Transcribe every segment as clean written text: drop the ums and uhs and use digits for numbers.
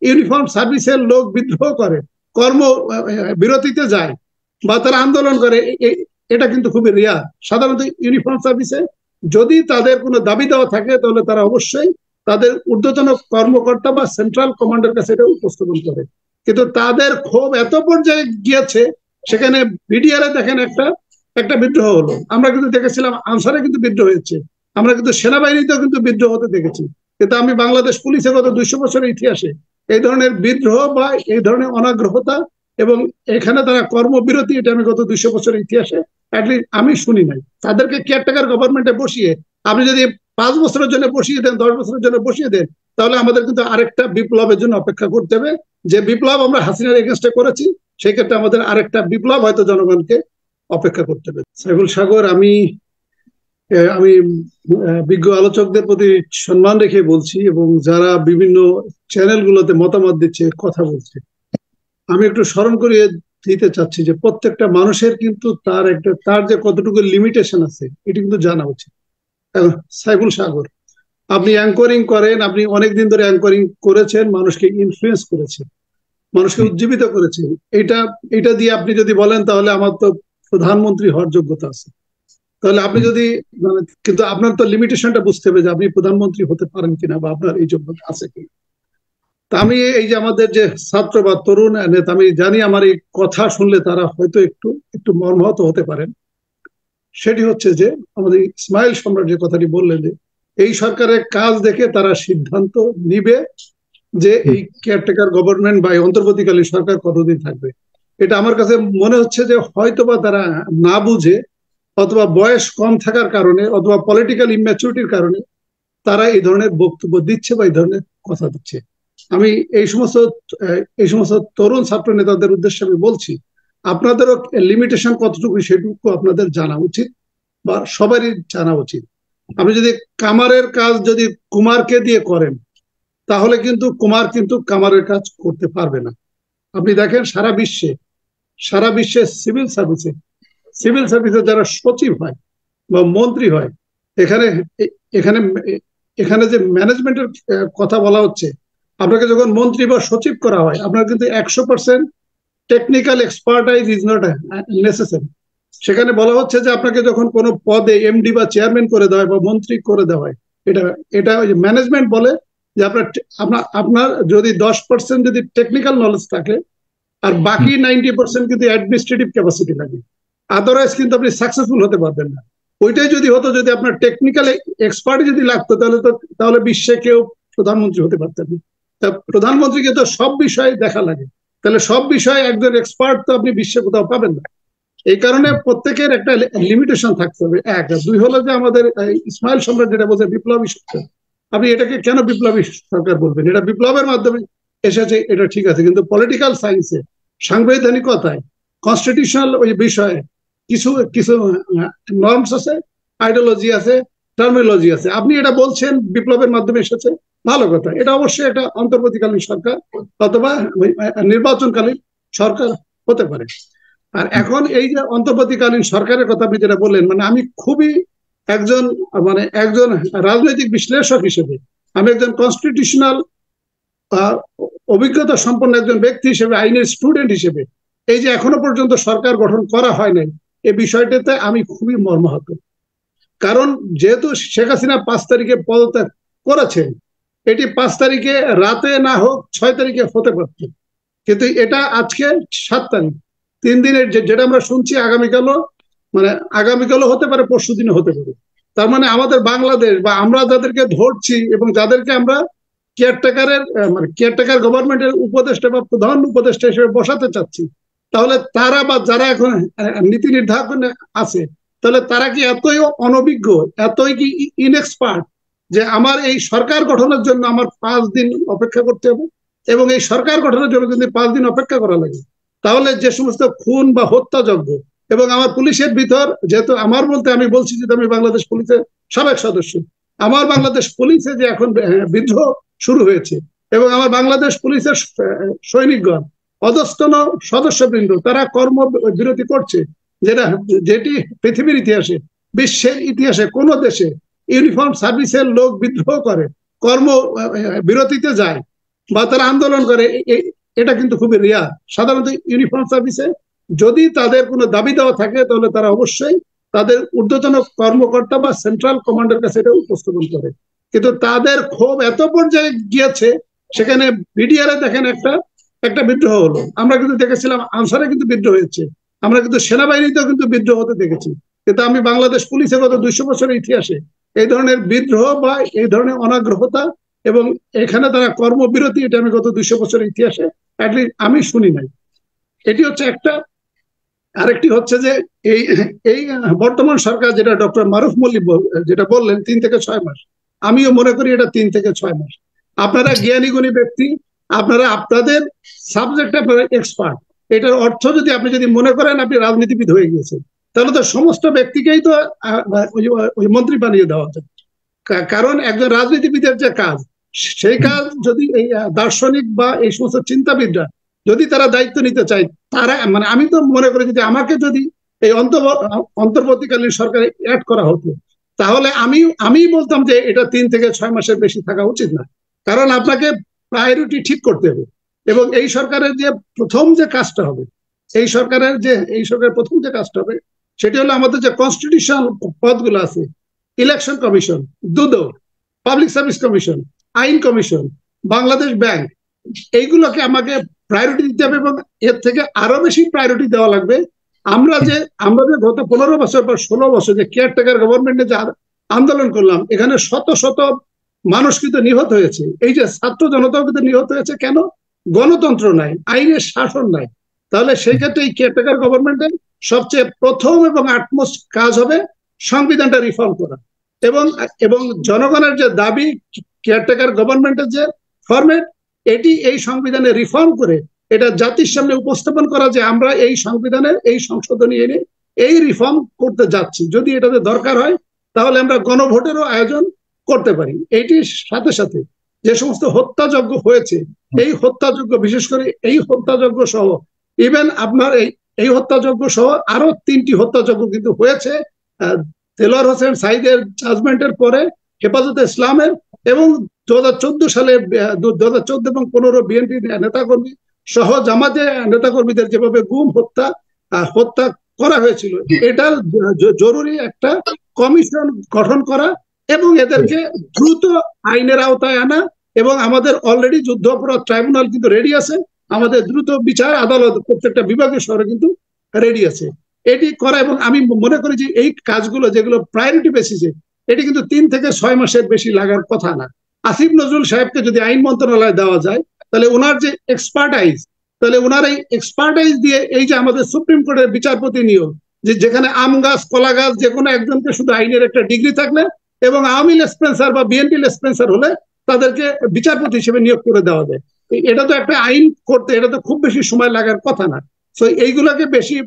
Uniform সার্ভিসের লোক বিদ্রোহ করে, কর্ম বিরতিতে যায় বা তারা আন্দোলন করে, এটা কিন্তু খুবই রেয়ার। সাধারণত ইউনিফর্ম সার্ভিসে যদি তাদের কোনো দাবি দেওয়া থাকে তাহলে তারা অবশ্যই তাদের ঊর্ধ্বতন কর্মকর্তা বা সেন্ট্রাল কমান্ডের কাছে এটা উপস্থাপন করে। কিন্তু তাদের ক্ষোভ এত পর্যায়ে গিয়েছে, সেখানে বিডিআর দেখেন একটা একটা বিদ্রোহ হলো, আমরা কিন্তু দেখেছিলাম আনসারে কিন্তু বিদ্রোহ হয়েছে, আমরা কিন্তু সেনাবাহিনীতেও কিন্তু বিদ্রোহ হতে দেখেছি। কিন্তু আমি বাংলাদেশ পুলিশের গত 200 বছরের ইতিহাসে এই ধরনের বিদ্রোহ বা এই ধরনের অনাগ্রহতা এবং এখানে তারা কর্মবিরতি, এটা আমি গত 200 বছরের ইতিহাসে আমি শুনি নাই। তাদেরকে কেয়ারটেকার গভর্নমেন্টে বসিয়ে আপনি যদি 5 বছরের জন্য বসিয়ে দেন, 10 বছরের জন্য বসিয়ে দেন, তাহলে আমাদের কিন্তু আরেকটা বিপ্লবের জন্য অপেক্ষা করতে হবে। যে বিপ্লব আমরা হাসিনার এগেনস্টে করেছি, সেই ক্ষেত্রে আমাদের আরেকটা বিপ্লব হয়তো জনগণকে অপেক্ষা করতে হবে। সাইফুল সাগর, আমি আমি বিজ্ঞ আলোচকদের প্রতি সম্মান রেখে বলছি এবং যারা বিভিন্ন চ্যানেলগুলোতে মতামত দিচ্ছে, কথা বলছে, আমি একটু স্মরণ করিয়ে দিতে চাচ্ছি যে প্রত্যেকটা মানুষের কিন্তু তার যে কতটুকু লিমিটেশন আছে এটি কিন্তু জানা উচিত। সাইফুল সাগর, আপনি অ্যাঙ্করিং করেন, আপনি অনেকদিন ধরে অ্যাঙ্করিং করেছেন, মানুষকে ইনফ্লুয়েন্স করেছেন, মানুষকে উজ্জীবিত করেছেন। এটা এটা দিয়ে আপনি যদি বলেন তাহলে আমার তো প্রধানমন্ত্রী হওয়ার যোগ্যতা আছে। তাহলে আপনি যদি কিন্তু আপনার তো লিমিটেশনটা বুঝতে হবে যে আপনি প্রধানমন্ত্রী হতে পারেন কিনা বা আপনার এই যোগ্যতা আছে কিনা। তা আমি এই যে আমাদের যে ছাত্র বা তরুণ নেতা, আমি জানি আমার এই কথা শুনলে তারা হয়তো একটু একটু মর্মাহত হতে পারেন। সেটি হচ্ছে যে আমাদের ইসমাইল সম্রাট যে কথাটি বললেন যে এই সরকারের কাজ দেখে তারা সিদ্ধান্ত নিবে যে এই কেয়ারটেকার গভর্নমেন্ট বা অন্তর্বর্তীকালীন সরকার কতদিন থাকবে। এটা আমার কাছে মনে হচ্ছে যে হয়তোবা তারা না বুঝে অথবা বয়স কম থাকার কারণে অথবা পলিটিক্যাল ইম্যাচুরিটির কারণে তারা এই ধরনের বক্তব্য দিচ্ছে বা এই ধরনের কথা দিচ্ছে। আমি এই সমস্ত তরুণ ছাত্র নেতাদের উদ্দেশ্যে আমি বলছি, আপনাদেরও লিমিটেশন কতটুকু সেটুকু আপনাদের জানা উচিত বা সবারই জানা উচিত। আপনি যদি কামারের কাজ যদি কুমারকে দিয়ে করেন, তাহলে কিন্তু কুমার কিন্তু কামারের কাজ করতে পারবে না। আপনি দেখেন সারা বিশ্বে সিভিল সার্ভিসে যারা সচিব হয় বা মন্ত্রী হয়, এখানে এখানে এখানে যে ম্যানেজমেন্টের কথা বলা হচ্ছে, আপনাকে যখন মন্ত্রী বা সচিব করা হয়, আপনার কিন্তু 100% technical expertise is not necessary. সেখানে বলা হচ্ছে যে আপনাকে যখন কোনো পদে এমডি বা চেয়ারম্যান করে দেওয়া হয় বা মন্ত্রী করে দেওয়া হয়, এটা এটা ওই যে ম্যানেজমেন্ট বলে যে আপনার আপনার যদি 10% যদি টেকনিক্যাল নলেজ থাকে আর বাকি 90% কিন্তু অ্যাডমিনিস্ট্রেটিভ ক্যাপাসিটি লাগে, আদারওয়াইজ কিন্তু আপনি সাকসেসফুল হতে পারবেন না। ওইটাই যদি হতো, যদি আপনার টেকনিক্যাল এক্সপার্ট যদি লাগতো, তাহলে বিশ্বে কেউ প্রধানমন্ত্রী হতে পারতেন না। প্রধানমন্ত্রীকে তো সব বিষয়ে দেখা লাগে, তাহলে সব বিষয়ে একজন এক্সপার্ট তো আপনি বিশ্বে কোথাও পাবেন না। এই কারণে প্রত্যেকের একটা লিমিটেশন থাকতে হবে। এক, দুই হলো যে আমাদের ইসমাইল সম্রাট যেটা বলছে বিপ্লবী সরকার, আপনি এটাকে কেন বিপ্লবী সরকার বলবেন? এটা বিপ্লবের মাধ্যমে এসেছে, এটা ঠিক আছে, কিন্তু পলিটিক্যাল সায়েন্সে, সাংবিধানিকতায়, কনস্টিটিউশনাল ওই বিষয়ে কিছু কিছু নর্মস আছে, আইডিওলজি আছে, টার্মিনোলজি আছে। আপনি এটা বলছেন বিপ্লবের মাধ্যমে এসেছে, ভালো কথা, এটা অবশ্যই একটা অন্তর্বর্তীকালীন সরকার অথবা নির্বাচনকালীন সরকার হতে পারে। আর এখন এই যে অন্তর্বর্তীকালীন সরকারের কথা আপনি যেটা বললেন, মানে আমি খুবই একজন রাজনৈতিক বিশ্লেষক হিসেবে, আমি একজন কনস্টিটিউশনাল অভিজ্ঞতা সম্পন্ন একজন ব্যক্তি হিসেবে, আইনের স্টুডেন্ট হিসেবে, এই যে এখনো পর্যন্ত সরকার গঠন করা হয় নাই, এই বিষয়টাতে আমি খুবই মর্মাহত। কারণ যেহেতু শেখ হাসিনা 5 তারিখে পদত্যাগ করেছেন, এটি 5 তারিখে রাতে না হোক 6 তারিখে হতে পারত, কিন্তু এটা আজকে 7 তারিখ, 3 দিনের যেটা আমরা শুনছি, আগামীকালও হতে পারে, পরশু দিনও হতে পারে। তার মানে আমাদের বাংলাদেশ বা আমরা যাদেরকে ধরছি এবং যাদেরকে আমরা কেয়ারটেকার গভর্নমেন্টের উপদেষ্টা বা প্রধান উপদেষ্টা হিসেবে বসাতে চাচ্ছি, তাহলে তারা বা যারা এখন নীতি নির্ধারণে আছে, তাহলে তারা কি এতই অনভিজ্ঞ, এতই কি ইনএক্সপার্ট যে আমার এই সরকার গঠনের জন্য আমার 5 দিন অপেক্ষা করতে হবে? এবং এই সরকার গঠনের জন্য যদি 5 দিন অপেক্ষা করা লাগে, তাহলে যে সমস্ত খুন বা হত্যাযজ্ঞ, এবং আমার পুলিশের ভিতর, যেহেতু আমার বলতে আমি বলছি যে আমি বাংলাদেশ পুলিশের সাবেক সদস্য, আমার বাংলাদেশ পুলিশে যে এখন বিদ্রোহ শুরু হয়েছে এবং আমার বাংলাদেশ পুলিশের সৈনিকগণ, অধস্তন সদস্যবৃন্দ, তারা কর্মবিরতি করছে, যেটি পৃথিবীর ইতিহাসে, বিশ্বের ইতিহাসে কোন দেশে ইউনিফর্ম সার্ভিসের লোক বিদ্রোহ করে, কর্ম বিরতিতে যায়, বা তারা আন্দোলন করে, এটা কিন্তু খুবই রেয়ার। সাধারণত ইউনিফর্ম সার্ভিসে যদি তাদের কোনো দাবি দেওয়া থাকে তাহলে তারা অবশ্যই তাদের ঊর্ধ্বতন কর্মকর্তা বা সেন্ট্রাল কমান্ডের কাছে এটা উপস্থাপন করে। কিন্তু তাদের ক্ষোভ এত পর্যায়ে গিয়েছে, সেখানে বিডিআর দেখেন একটা একটা বিদ্রোহ হলো, আমরা কিন্তু দেখেছিলাম আনসারে কিন্তু বিদ্রোহ হয়েছে, আমরা কিন্তু সেনাবাহিনীতেও কিন্তু বিদ্রোহ হতে দেখেছি। কিন্তু আমি বাংলাদেশ পুলিশে গত 200 বছরের ইতিহাসে এই ধরনের বিদ্রোহ বা এই ধরনের অনাগ্রহতা এবং এখানে তারা কর্মবিরতি, এটা আমি গত 200 বছরের ইতিহাসে আমি শুনি নাই। এটি হচ্ছে একটা। আরেকটি হচ্ছে যে এই এই বর্তমান সরকার যেটা ডক্টর মারুফ মল্লিক যেটা বললেন 3 থেকে 6 মাস, আমিও মনে করি এটা 3 থেকে 6 মাস। আপনারা জ্ঞানী গুণী ব্যক্তি, আপনারা আপনাদের সাবজেক্টে আপনারা এক্সপার্ট। এটার অর্থ যদি আপনি যদি মনে করেন আপনি রাজনীতিবিদ হয়ে গেছেন, তাহলে তো সমস্ত ব্যক্তিকেই তো ওই মন্ত্রী বানিয়ে দেওয়া যায়। কারণ একজন রাজনীতিবিদের যে কাজ, সেই কাজ যদি এই দার্শনিক বা এই সমস্ত চিন্তাবিদরা যদি তারা দায়িত্ব নিতে চায়, তারা মানে আমি তো মনে করি যদি আমাকে যদি এই অন্তর্বর্তীকালীন সরকারে অ্যাড করা হতো, তাহলে আমি বলতাম যে এটা 3 থেকে 6 মাসের বেশি থাকা উচিত না। কারণ আপনাকে প্রায়োরিটি ঠিক করতে হবে। এবং এই সরকারের যে প্রথম যে কাজটা হবে, এই সরকারের প্রথম যে কাজটা হবে সেটি হলো আমাদের যে কনস্টিটিউশনাল পদগুলো আছে, ইলেকশন কমিশন, দুদক, পাবলিক সার্ভিস কমিশন, আইন কমিশন, বাংলাদেশ ব্যাংক, এইগুলোকে আমাকে প্রায়োরিটি দিতে হবে। এবং এর থেকে আরো বেশি প্রায়োরিটি দেওয়া লাগবে। আমরা যে গত 15 বছর বা 16 বছর যে কেয়ারটেকার গভর্নমেন্টে যে আন্দোলন করলাম, এখানে শত শত মানুষ কিন্তু নিহত হয়েছে। এই যে ছাত্র জনতাও কিন্তু নিহত হয়েছে। কেন? গণতন্ত্র নাই, আইনের শাসন নাই। তাহলে সেই ক্ষেত্রে এই কেয়ারটেকার গভর্নমেন্টের সবচেয়ে প্রথম এবং আটমোস্ট কাজ হবে সংবিধানটা রিফর্ম করা। এবং জনগণের যে দাবি, কেয়ারটেকার গভর্নমেন্টের যে ফরম্যাট, এটি এই সংবিধানে রিফর্ম করে এটা জাতির সামনে উপস্থাপন করা যে আমরা এই সংবিধানের এই সংশোধনী এনে এই রিফর্ম করতে যাচ্ছি। যদি এটাতে দরকার হয় তাহলে আমরা গণভোটেরও আয়োজন করতে পারি। এইটির সাথে সাথে যে সমস্ত হত্যাযজ্ঞ হয়েছে, এই হত্যাযজ্ঞ, বিশেষ করে এই হত্যাযজ্ঞ সহ, ইভেন আপনার এই হত্যাযজ্ঞ সহ আরো 3টি হত্যাযজ্ঞ কিন্তু হয়েছে দেলোয়ার হোসেন সাঈদের জাজমেন্টের পরে, হেফাজতে ইসলামের, এবং 2014 সালে 2014 এবং 15 বিএনপি নেতাকর্মী সহ জামাতে নেতাকর্মীদের যেভাবে গুম হত্যা করা হয়েছিল, এটা জরুরি একটা কমিশন গঠন করা এবং এদেরকে দ্রুত আইনের আওতায় আনা। এবং আমাদের অলরেডি যুদ্ধ অপরাধ ট্রাইব্যুনাল কিন্তু রেডি আছে, আমাদের দ্রুত বিচার আদালত প্রত্যেকটা বিভাগীয় শহরে কিন্তু রেডি আছে এটি করা। এবং আমি মনে করি যে এই কাজগুলো যেগুলো প্রায়োরিটি বেসিসে, এটি কিন্তু 3 থেকে 6 মাসের বেশি লাগার কথা না। আসিফ নজরুল সাহেবকে যদি আইন মন্ত্রণালয়ে দেওয়া যায়, তাহলে ওনার যে এক্সপার্টাইজ, তাহলে ওনার এই এক্সপার্টাইজ দিয়ে এই যে আমাদের সুপ্রিম কোর্টের বিচারপতি নিয়োগ, যেখানে আম গাছ কলা গাছ যে কোনো একজনকে শুধু আইনের একটা ডিগ্রি থাকলে এবং আওয়ামী লেসপেন্সার বা বিএনপি লেসপেন্সার হলে তাদেরকে বিচারপতি হিসেবে নিয়োগ করে দেওয়া যায়। এটা তো একটা আইন করতে এটা তো খুব বেশি সময় লাগার কথা না। তো এইগুলোকে বেশি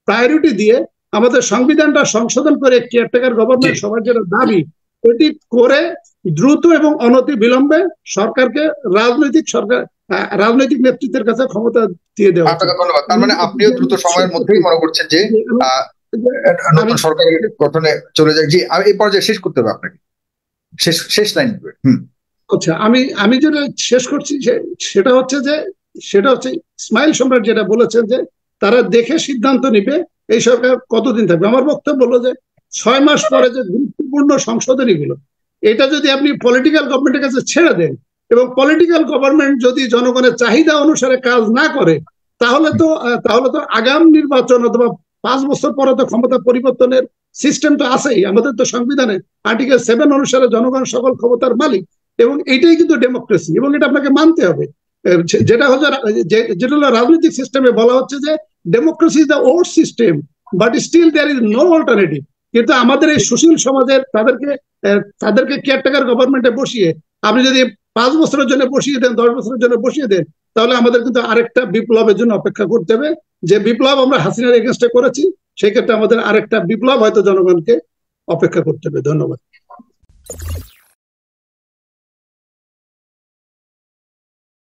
প্রায়োরিটি দিয়ে আমাদের সংবিধানটা সংশোধন করে কেয়ারটেকার গভর্নমেন্ট সবার যেটা দাবি, এটি করে দ্রুত এবং অনতি বিলম্বে সরকারকে রাজনৈতিক নেতৃত্বের কাছে ক্ষমতা দিয়ে দেওয়া। আপনাকে ধন্যবাদ। তার মানে আপনিও দ্রুত সময়ের মধ্যেই মনে করছেন যে নতুন সরকারের গঠনে চলে যায়। জি, এই পর্যায়ে শেষ করতে হবে আপনাকে, শেষ লাইন। আচ্ছা, আমি যেটা শেষ করছি সেটা হচ্ছে ইসমাইল সম্রাট যেটা বলেছেন যে তারা দেখে সিদ্ধান্ত নিবে এই সরকার কতদিন থাকবে। আমার বক্তব্য হলো যে 6 মাস পরে যে গুরুত্বপূর্ণ সংশোধনী গুলো, এটা যদি আপনি পলিটিক্যাল গভর্নমেন্টের কাছে ছেড়ে দেন এবং পলিটিক্যাল গভর্নমেন্ট যদি জনগণের চাহিদা অনুসারে কাজ না করে, তাহলে তো আগাম নির্বাচন অথবা 5 বছর পরে তো ক্ষমতা পরিবর্তনের সিস্টেম তো আছেই। আমাদের তো সংবিধানে আর্টিকেল 7 অনুসারে জনগণ সকল ক্ষমতার মালিক, এবং এইটাই কিন্তু ডেমোক্রেসি, এবং এটা আপনাকে মানতে হবে। যেটা হলো রাজনৈতিক সিস্টেমে বলা হচ্ছে যে democracy is the old system but still there is no alternative. কিন্তু আমাদের এই সুশীল সমাজের তাদেরকে কেয়ারটেকার গভর্নমেন্টে বসিয়ে আপনি যদি 5 বছরের জন্য বসিয়ে দেন, 10 বছরের জন্য বসিয়ে দেন, তাহলে আমাদের কিন্তু আরেকটা বিপ্লবের জন্য অপেক্ষা করতে হবে। যে বিপ্লব আমরা হাসিনার এগেনস্টে করেছি, সেই ক্ষেত্রে আমাদের আরেকটা বিপ্লব হয়তো জনগণকে অপেক্ষা করতে হবে। ধন্যবাদ।